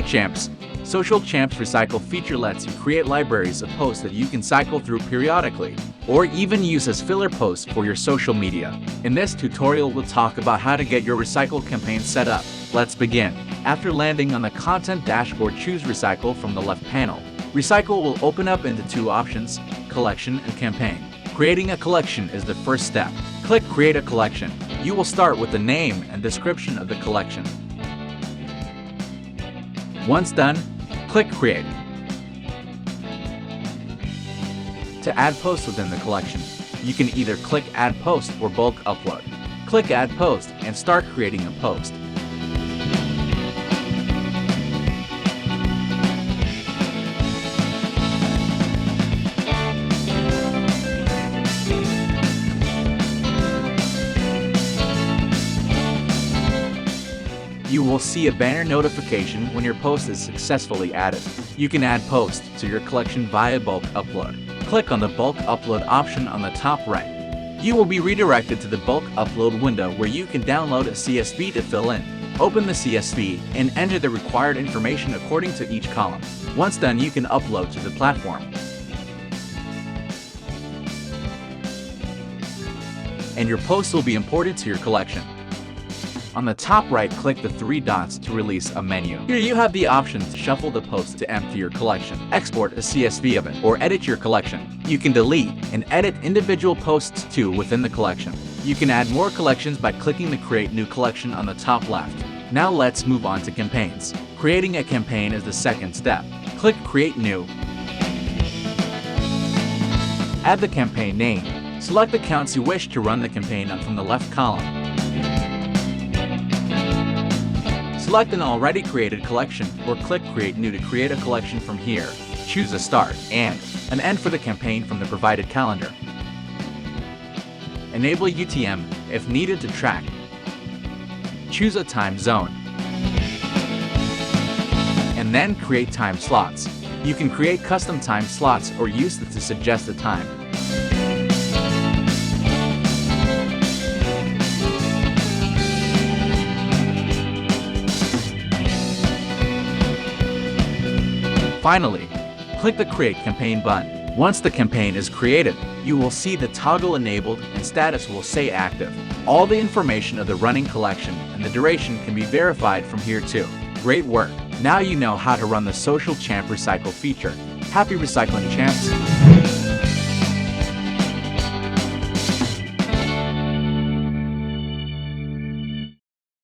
Champs. Social Champs Recycle feature lets you create libraries of posts that you can cycle through periodically, or even use as filler posts for your social media. In this tutorial, we'll talk about how to get your recycle campaign set up. Let's begin. After landing on the content dashboard, choose Recycle from the left panel. Recycle will open up into two options, collection and campaign. Creating a collection is the first step. Click Create a Collection. You will start with the name and description of the collection. Once done, click Create. To add posts within the collection, you can either click Add Post or Bulk Upload. Click Add Post and start creating a post. You will see a banner notification when your post is successfully added. You can add posts to your collection via Bulk Upload. Click on the Bulk Upload option on the top right. You will be redirected to the Bulk Upload window where you can download a CSV to fill in. Open the CSV and enter the required information according to each column. Once done, you can upload to the platform. And your post will be imported to your collection. On the top right, click the three dots to release a menu. Here you have the option to shuffle the post to empty your collection, export a CSV of it, or edit your collection. You can delete and edit individual posts too within the collection. You can add more collections by clicking the Create New Collection on the top left. Now let's move on to campaigns. Creating a campaign is the second step. Click Create New. Add the campaign name. Select the accounts you wish to run the campaign on from the left column. Select an already created collection or click Create New to create a collection from here. Choose a start and an end for the campaign from the provided calendar. Enable UTM if needed to track. Choose a time zone. And then create time slots. You can create custom time slots or use it to suggest a time. Finally, click the Create Campaign button. Once the campaign is created, you will see the toggle enabled and status will say active. All the information of the running collection and the duration can be verified from here too. Great work! Now you know how to run the Social Champ Recycle feature. Happy recycling, champs!